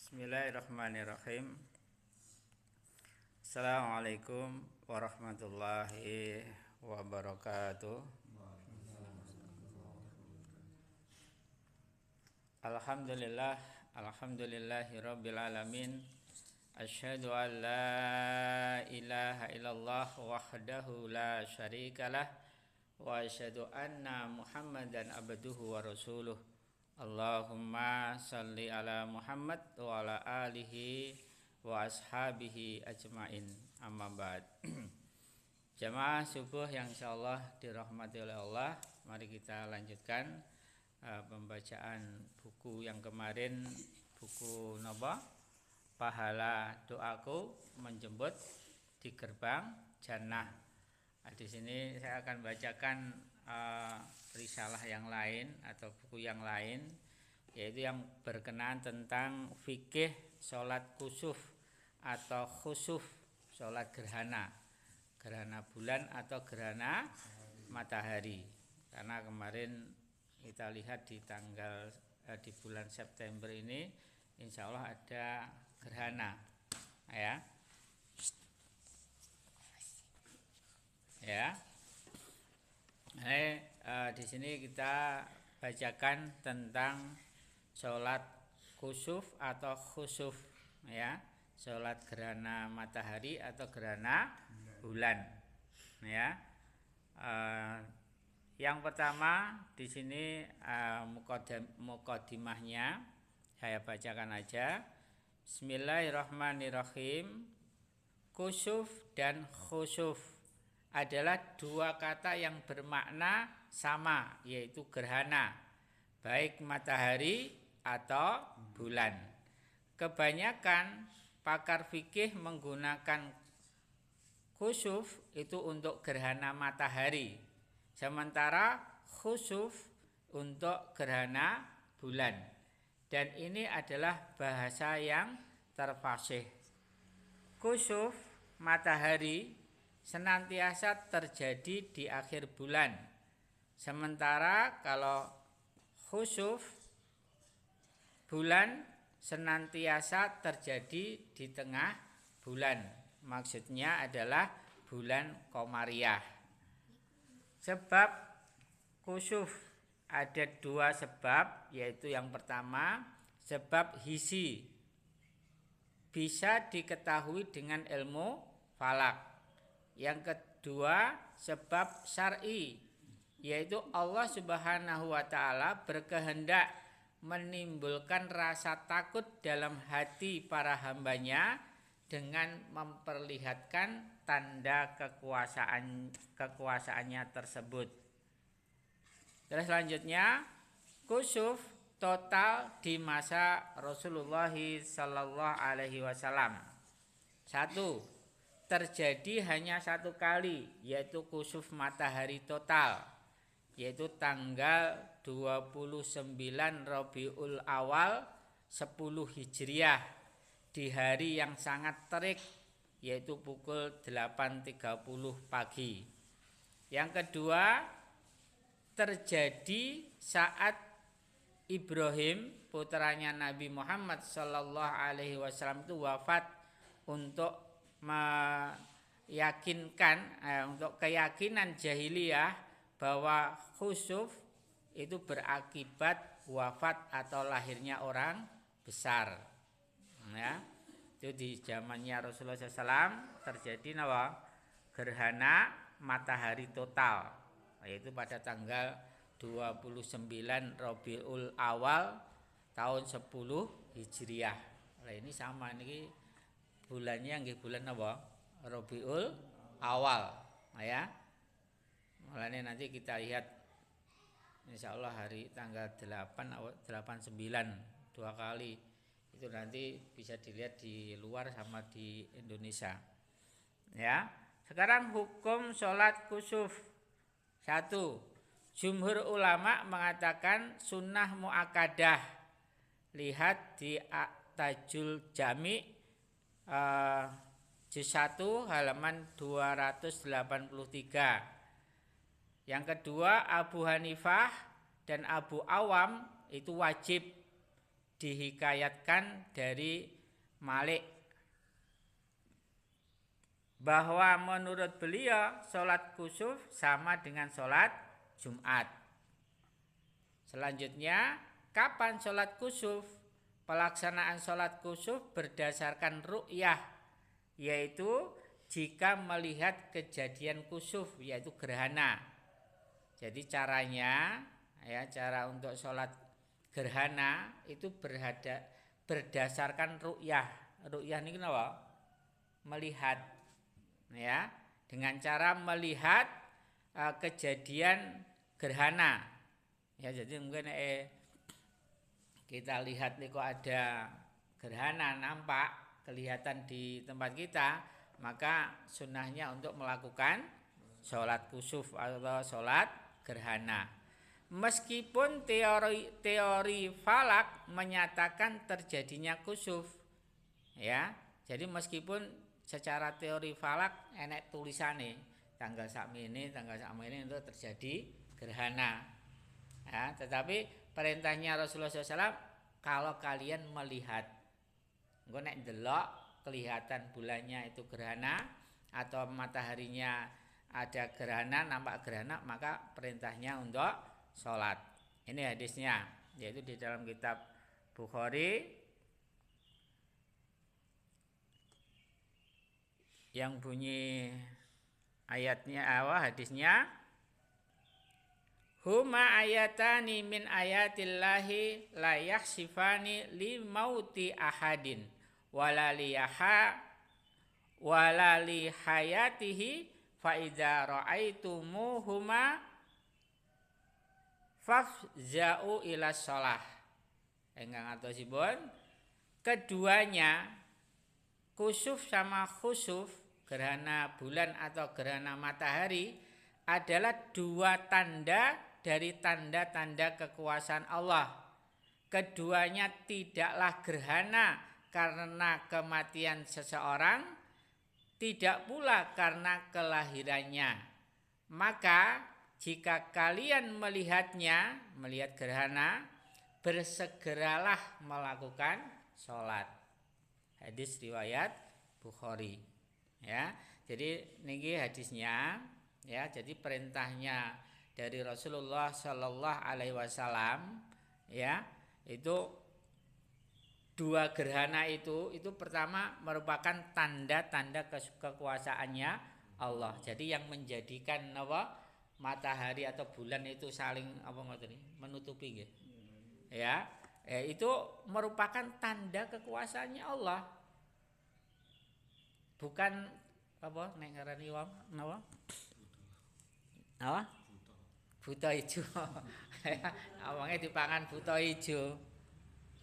Bismillahirrahmanirrahim. Assalamualaikum warahmatullahi wabarakatuh. Alhamdulillahirabbil alamin. Asyhadu an la ilaha illallah wahdahu la syarikalah wa asyhadu anna Muhammadan abduhu wa rasuluh. Allahumma salli ala Muhammad wa ala alihi wa ashabihi ajmain. Amma ba'd. Jamaah subuh yang insyaallah dirahmati oleh Allah, mari kita lanjutkan pembacaan buku yang kemarin, buku Napa? Pahala Doaku Menjemput di Gerbang Jannah. Di sini saya akan bacakan risalah yang lain atau buku yang lain, yaitu yang berkenaan tentang fikih sholat kusuf atau khusuf, sholat gerhana bulan atau gerhana matahari. Karena kemarin kita lihat di di bulan September ini insya Allah ada gerhana, ya. Di sini kita bacakan tentang sholat kusuf atau khusuf, ya, sholat gerhana matahari atau gerhana bulan, ya. Yang pertama di sini muqaddimahnya saya bacakan aja. Bismillahirrahmanirrahim. Kusuf dan khusuf adalah dua kata yang bermakna sama, yaitu gerhana, baik matahari atau bulan. Kebanyakan pakar fikih menggunakan kusuf itu untuk gerhana matahari, sementara khusuf untuk gerhana bulan. Dan ini adalah bahasa yang terfasih. Kusuf matahari senantiasa terjadi di akhir bulan, sementara kalau khusuf bulan senantiasa terjadi di tengah bulan. Maksudnya adalah bulan Qamariyah. Sebab kusuf ada dua sebab, yaitu yang pertama sebab hisi, bisa diketahui dengan ilmu falak. Yang kedua sebab syar'i, yaitu Allah Subhanahu wa taala berkehendak menimbulkan rasa takut dalam hati para hambanya dengan memperlihatkan tanda kekuasaannya tersebut. Terus selanjutnya, kusuf total di masa Rasulullah sallallahu alaihi wasallam. 1. Terjadi hanya satu kali, yaitu kusuf matahari total, yaitu tanggal 29 Rabiul Awal 10 Hijriah di hari yang sangat terik, yaitu pukul 8.30 pagi. Yang kedua, terjadi saat Ibrahim putranya Nabi Muhammad sallallahu alaihi wasallam itu wafat, untuk meyakinkan untuk keyakinan jahiliyah bahwa khusuf itu berakibat wafat atau lahirnya orang besar, ya. Itu di zamannya Rasulullah SAW terjadi gerhana matahari total, yaitu pada tanggal 29 Rabiul Awal tahun 10 Hijriah. Nah, ini sama ini bulannya nggih bulan apa? Rabiul Awal, ya. Mulanya nanti kita lihat insyaallah hari tanggal 89 dua kali. Itu nanti bisa dilihat di luar sama di Indonesia. Ya. Sekarang hukum sholat kusuf. 1. Jumhur ulama mengatakan sunnah muakkadah. Lihat di Tajul Jami' juz 1 halaman 283. Yang kedua, Abu Hanifah dan Abu Awam itu wajib. dihikayatkan dari Malik bahwa menurut beliau sholat kusuf sama dengan sholat Jumat. Selanjutnya, kapan sholat kusuf? Pelaksanaan sholat kusuf berdasarkan ru'yah, yaitu jika melihat kejadian kusuf, yaitu gerhana. Jadi caranya, ya, cara untuk sholat gerhana itu berdasarkan ru'yah. Ru'yah ini kenapa? Melihat, ya, dengan cara melihat kejadian gerhana. Ya, jadi mungkin kita lihat nih kok ada gerhana nampak kelihatan di tempat kita, maka sunnahnya untuk melakukan sholat kusuf atau sholat gerhana. Meskipun teori falak menyatakan terjadinya kusuf, ya, jadi meskipun secara teori falak enek tulisannya tanggal sakmene itu terjadi gerhana, ya, tetapi perintahnya Rasulullah SAW, kalau kalian melihat, engko nek ndelok kelihatan bulannya itu gerhana atau mataharinya ada gerhana, nampak gerhana, maka perintahnya untuk sholat. Ini hadisnya, yaitu di dalam kitab Bukhari yang bunyi ayatnya hadisnya, huma ayatani min ayatillahi la yakhsifani li mauti ahadin wala li hayatihi fa idza ra'aitumuhuma fafza'u ila shalah. Engkang atosipun keduanya, kusuf sama khusuf, gerhana bulan atau gerhana matahari, adalah dua tanda dari tanda-tanda kekuasaan Allah. Keduanya tidaklah gerhana karena kematian seseorang, tidak pula karena kelahirannya. Maka jika kalian melihat gerhana, bersegeralah melakukan sholat. Hadis riwayat Bukhari. Ya, jadi niki hadisnya. Ya, jadi perintahnya dari Rasulullah Shallallahu Alaihi Wasallam, ya, itu dua gerhana itu pertama merupakan tanda-tanda kekuasaannya Allah. Jadi yang menjadikan matahari atau bulan itu saling menutupi, ya, itu merupakan tanda kekuasaannya Allah. Bukan nek ngarani wong napa? Buta ijo. Awangnya dipangan buta ijo.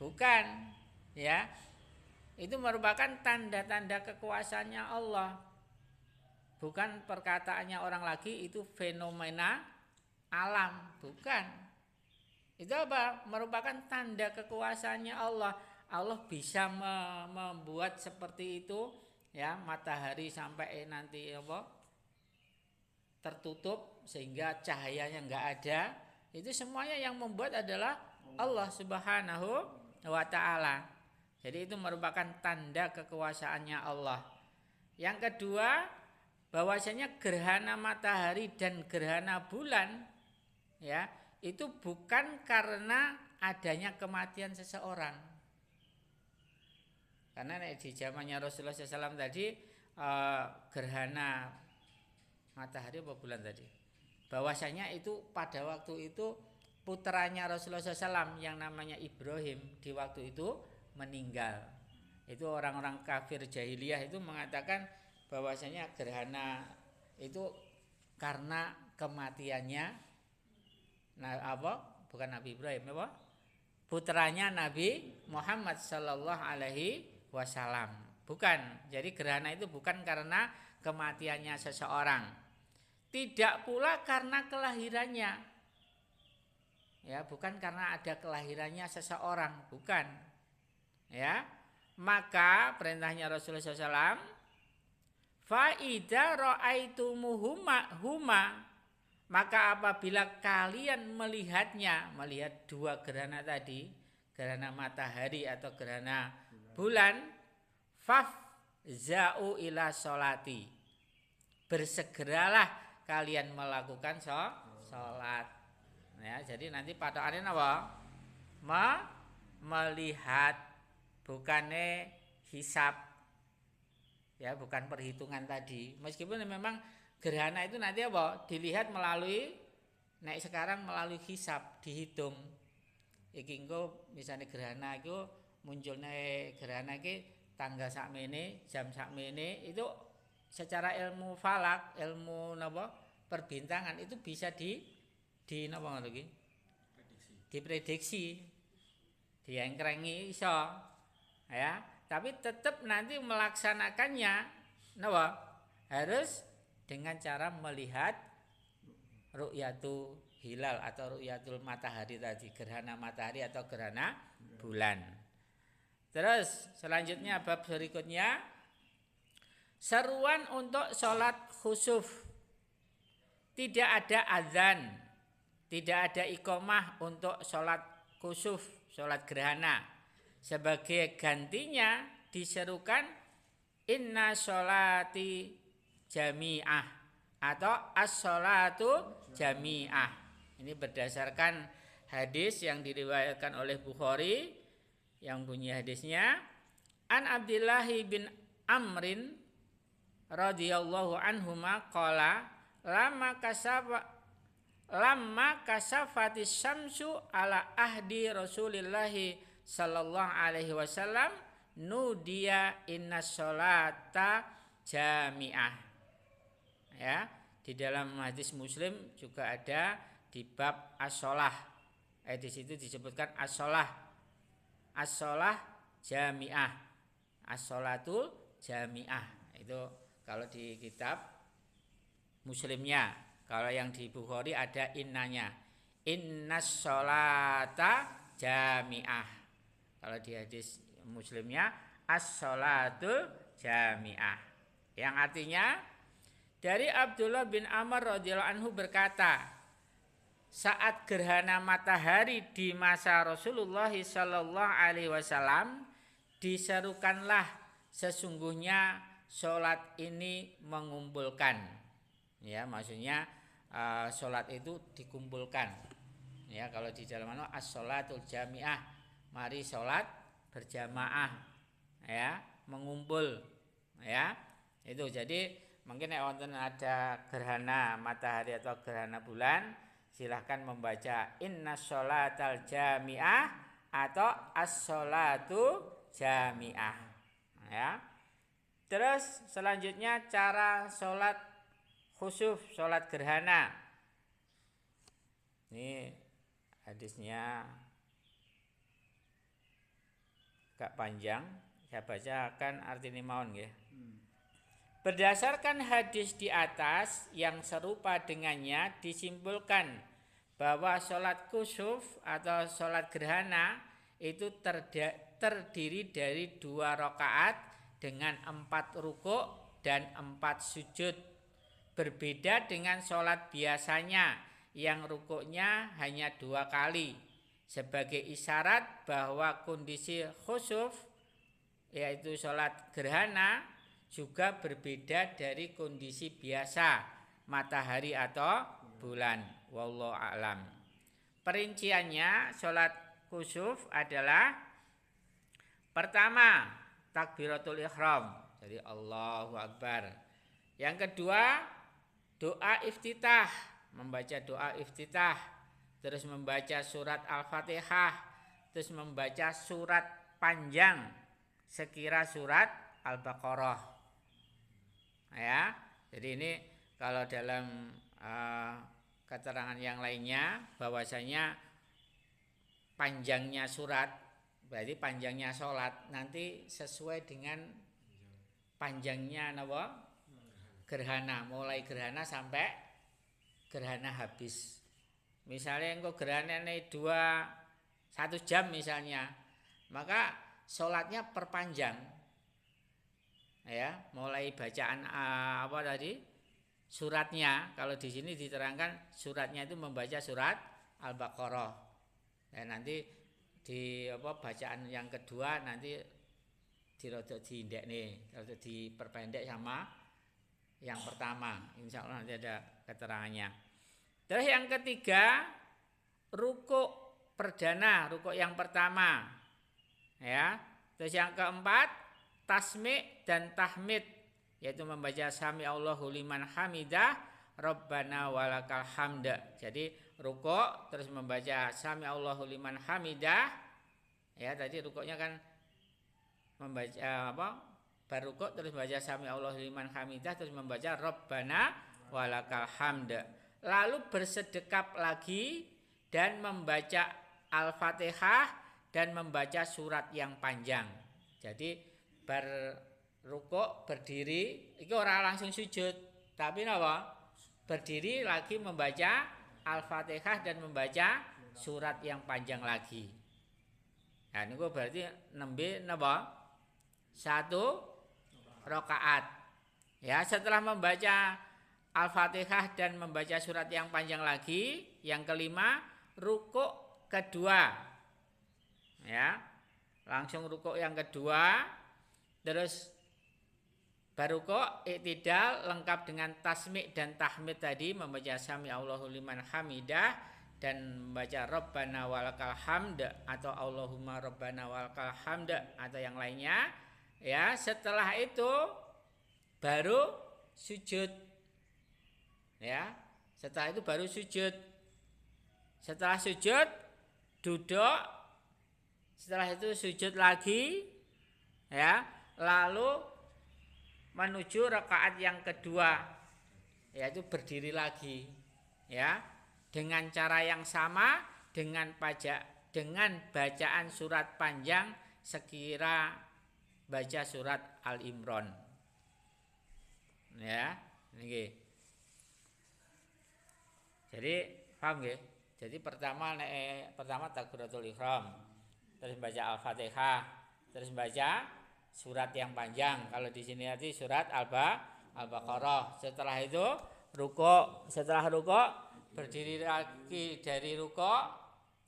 Bukan, ya. Itu merupakan tanda-tanda kekuasaannya Allah. Bukan perkataannya orang lagi, itu fenomena alam, bukan. Itu apa? Merupakan tanda kekuasaannya Allah. Allah bisa membuat seperti itu, ya, matahari sampai nanti tertutup sehingga cahayanya enggak ada. Itu semuanya yang membuat adalah Allah Subhanahu wa ta'ala. Jadi itu merupakan tanda kekuasaannya Allah. Yang kedua, bahwasanya gerhana matahari dan gerhana bulan, ya, itu bukan karena adanya kematian seseorang. Karena di zamannya Rasulullah SAW tadi gerhana matahari apa bulan tadi, bahwasanya itu pada waktu itu putranya Rasulullah SAW yang namanya Ibrahim di waktu itu meninggal. Itu orang-orang kafir jahiliyah itu mengatakan bahwasanya gerhana itu karena kematiannya bukan Nabi Ibrahim, putranya Nabi Muhammad Sallallahu Alaihi Wasallam. Bukan. Jadi gerhana itu bukan karena kematiannya seseorang. Tidak pula karena kelahirannya. Ya, bukan karena ada kelahirannya seseorang, bukan. Ya. Maka perintahnya Rasulullah SAW, fa idza ra'aitumuhuma, maka apabila kalian melihat dua gerhana tadi, gerhana matahari atau gerhana bulan, fafza'u ila sholati, bersegeralah kalian melakukan sholat. Ya, jadi nanti patokannya apa? Melihat, bukannya hisab, ya, bukan perhitungan tadi. Meskipun memang gerhana itu nanti apa? Dilihat melalui, naik sekarang melalui hisab, dihitung. Iki engko misalnya gerhana itu munculnya gerhana iki tanggal sakmene, jam sakmene, itu secara ilmu falak, ilmu napa? Perbintangan itu bisa di napa ngono iki? Diprediksi. Diengkrengi iso. Ya, tapi tetap nanti melaksanakannya napa? Harus dengan cara melihat ru'yatu hilal atau ru'yatul matahari tadi, gerhana matahari atau gerhana bulan. Terus selanjutnya bab berikutnya, seruan untuk sholat khusuf. Tidak ada azan, tidak ada iqomah untuk sholat khusuf, sholat gerhana. Sebagai gantinya diserukan inna sholati jami'ah atau as-sholatu jami'ah. Ini berdasarkan hadis yang diriwayatkan oleh Bukhari, yang bunyi hadisnya, an Abdullah bin Amrin radhiyallahu anhuma qala lamma kasafatis syamsu ala ahdi Rasulillahi sallallahu alaihi wasallam nudiya inna sholata jami'ah. Ya, di dalam hadis Muslim juga ada di bab as-sholah. Di situ disebutkan as-sholah. As-sholah jami'ah. As-sholatul jami'ah. Itu kalau di kitab Muslimnya. Kalau yang di Bukhari ada innanya. Innas sholata jami'ah. Kalau di hadis Muslimnya as-sholatul jami'ah. Yang artinya dari Abdullah bin Amr radhiyallahu anhu berkata, saat gerhana matahari di masa Rasulullah sallallahu alaihi wasallam, diserukanlah sesungguhnya sholat ini mengumpulkan. Ya, maksudnya sholat itu dikumpulkan. Ya, kalau di dalam mana as-sholatul jami'ah, mari sholat berjamaah, ya, mengumpul, ya. Itu jadi mungkin wonten ada gerhana matahari atau gerhana bulan, silahkan membaca inna sholatal jami'ah atau as-sholatu jami'ah, ya. Terus selanjutnya cara sholat khusuf, sholat gerhana. Ini hadisnya agak panjang, saya bacakan artinya mawon nggih. Berdasarkan hadis di atas yang serupa dengannya disimpulkan bahwa sholat khusuf atau sholat gerhana itu terdiri dari 2 rakaat dengan 4 rukuk dan 4 sujud. Berbeda dengan sholat biasanya yang rukuknya hanya 2 kali. Sebagai isyarat bahwa kondisi khusuf, yaitu sholat gerhana, juga berbeda dari kondisi biasa matahari atau bulan. Wallahu a'lam. Perinciannya sholat khusuf adalah pertama takbiratul ihram, jadi Allahu Akbar. Yang kedua doa iftitah, membaca doa iftitah, terus membaca surat Al-Fatihah, terus membaca surat panjang sekira surat Al-Baqarah. Ya, jadi ini kalau dalam keterangan yang lainnya bahwasanya panjangnya surat berarti panjangnya sholat nanti sesuai dengan panjangnya napa? Gerhana, mulai gerhana sampai gerhana habis. Misalnya engko gerhana ini 1 jam misalnya, maka sholatnya perpanjang. Ya, mulai bacaan apa tadi? Suratnya. Kalau di sini diterangkan suratnya itu membaca surat Al-Baqarah. Ya, nanti di apa bacaan yang kedua nanti dirodok diindekne, rodok diperpendek sama yang pertama. Insya Allah nanti ada keterangannya. Terus yang ketiga, rukuk perdana, rukuk yang pertama. Ya. Terus yang keempat, tasmi' dan tahmid, yaitu membaca sami Allahu liman hamidah, Rabbana walakal hamda. Jadi rukuk terus membaca sami Allahu liman hamidah. Ya, tadi rukuknya kan membaca apa? Barukuk terus membaca sami Allahu liman hamidah, terus membaca Rabbana walakal hamda. Lalu bersedekap lagi dan membaca Al-Fatihah dan membaca surat yang panjang. Jadi berrukuk berdiri, itu orang langsung sujud, tapi apa? Berdiri lagi membaca Al-Fatihah dan membaca surat yang panjang lagi. Nah, ini berarti nembe napa? 1 rakaat. Ya, setelah membaca Al-Fatihah dan membaca surat yang panjang lagi, yang kelima rukuk kedua. Ya, langsung rukuk yang kedua, terus barukuk iktidal lengkap dengan tasmi' dan tahmid tadi, membaca sami Allahu liman hamidah dan membaca Rabbana walakal hamd atau Allahumma Rabbana walakal hamd atau yang lainnya. Ya, setelah itu baru sujud. Ya, setelah itu baru sujud. Setelah sujud duduk. Setelah itu sujud lagi, ya, lalu menuju rakaat yang kedua, yaitu berdiri lagi, ya, dengan cara yang sama, dengan bacaan surat panjang sekira baca surat Al-Imran, ya, ini. Jadi paham ya? Jadi pertama takbiratul ihram, terus baca Al-Fatihah, terus baca surat yang panjang. Kalau di sini nanti surat Al-Baqarah. Setelah itu rukuk. Setelah rukuk berdiri lagi dari rukuk,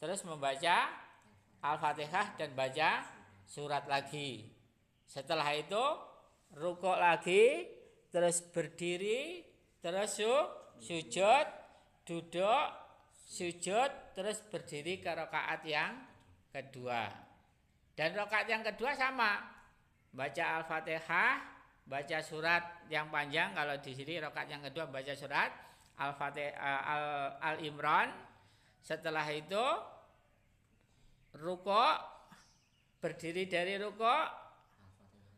terus membaca Al-Fatihah dan baca surat lagi. Setelah itu rukuk lagi, terus berdiri, terus sujud, duduk, sujud, terus berdiri ke rakaat yang kedua. Dan rakaat yang kedua sama, baca Al-Fatihah, baca surat yang panjang. Kalau di sini rakaat yang kedua baca surat Al-Fatihah, Al-Imran. Setelah itu rukuk, berdiri dari rukuk,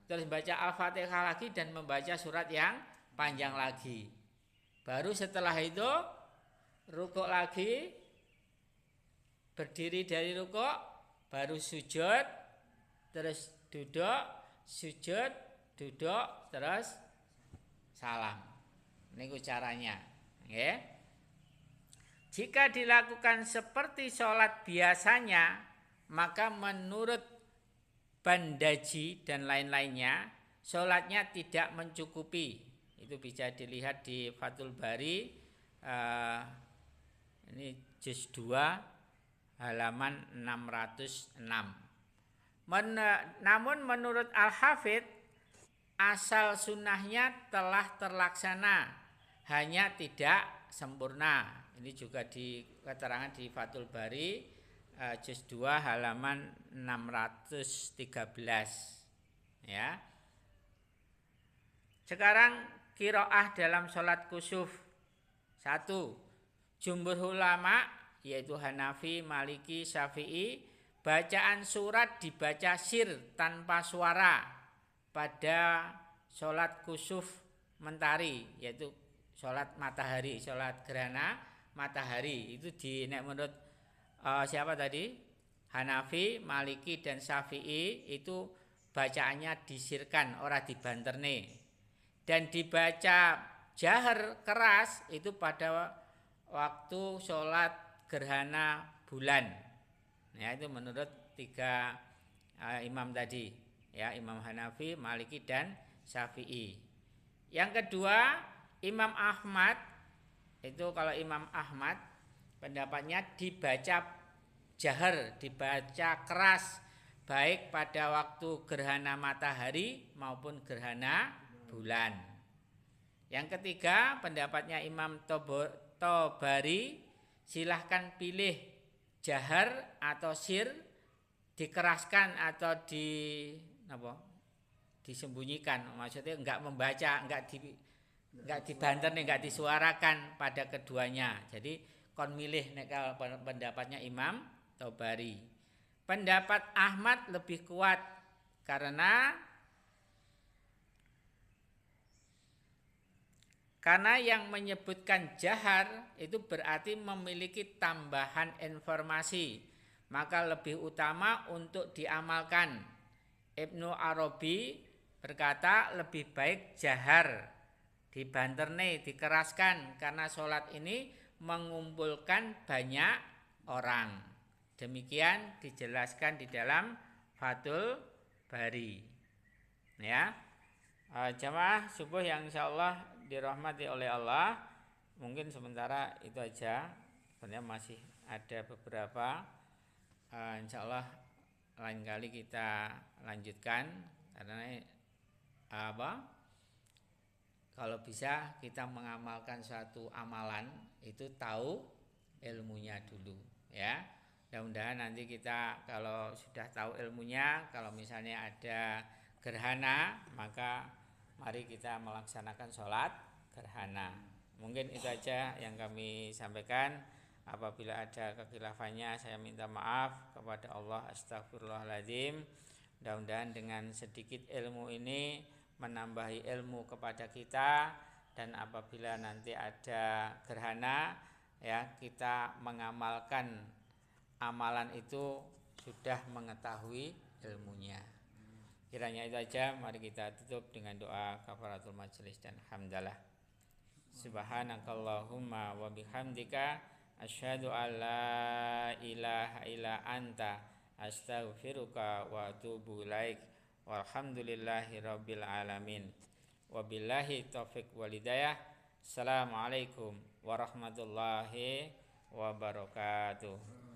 terus baca Al-Fatihah lagi dan membaca surat yang panjang lagi. Baru setelah itu rukuk lagi, berdiri dari rukuk, baru sujud, terus duduk, sujud, duduk, terus salam. Ini caranya. Okay. Jika dilakukan seperti sholat biasanya, maka menurut Bandaji dan lain-lainnya, sholatnya tidak mencukupi. Itu bisa dilihat di Fathul Bari, ini juz 2 halaman 606. Namun menurut Al-Hafidh, asal sunnahnya telah terlaksana, hanya tidak sempurna. Ini juga di keterangan di Fathul Bari, juz 2 halaman 613. Ya. Sekarang qiraah dalam sholat kusuf. 1. Jumhur ulama yaitu Hanafi, Maliki, Syafi'i, bacaan surat dibaca sir tanpa suara pada sholat kusuf mentari, yaitu sholat matahari, sholat gerhana matahari. Itu menurut siapa tadi? Hanafi, Maliki dan Syafi'i itu bacaannya disirkan, ora dibanterne. Dan dibaca jahar keras itu pada waktu sholat gerhana bulan. Ya, itu menurut 3 imam tadi, ya, Imam Hanafi, Maliki dan Syafi'i. Yang kedua, Imam Ahmad. Itu kalau Imam Ahmad pendapatnya dibaca jahar, dibaca keras baik pada waktu gerhana matahari maupun gerhana bulan. Yang ketiga, pendapatnya Imam Tobari, silahkan pilih jahar atau sir, dikeraskan atau disembunyikan. Maksudnya enggak membaca, enggak dibanter, enggak disuarakan pada keduanya. Jadi kon milih nek pendapatnya Imam Tobari. Pendapat Ahmad lebih kuat karena yang menyebutkan jahar itu berarti memiliki tambahan informasi, maka lebih utama untuk diamalkan. Ibnu Arabi berkata lebih baik jahar, dibanterne, dikeraskan, karena sholat ini mengumpulkan banyak orang. Demikian dijelaskan di dalam Fathul Bari. Ya, jamaah subuh yang insyaallah dirahmati oleh Allah. Mungkin sementara itu aja. Sebenarnya masih ada beberapa. Insyaallah lain kali kita lanjutkan karena kalau bisa kita mengamalkan suatu amalan itu tahu ilmunya dulu, ya. Mudah-mudahan nanti kita kalau sudah tahu ilmunya, kalau misalnya ada gerhana, maka mari kita melaksanakan sholat gerhana. Mungkin itu aja yang kami sampaikan. Apabila ada kekhilaafannya, saya minta maaf kepada Allah. Astagfirullahaladzim. Mudah-mudahan dengan sedikit ilmu ini menambahi ilmu kepada kita, dan apabila nanti ada gerhana, ya, kita mengamalkan amalan itu sudah mengetahui ilmunya. Kiranya itu aja. Mari kita tutup dengan doa kafaratul majelis dan hamdalah. Subhanakallahumma wa bihamdika asyhadu an la ilaha illa anta astaghfiruka wa atubu ilaik. Walhamdulillahi rabbil alamin. Wabillahi taufiq walhidayah. Assalamualaikum warahmatullahi wabarakatuh.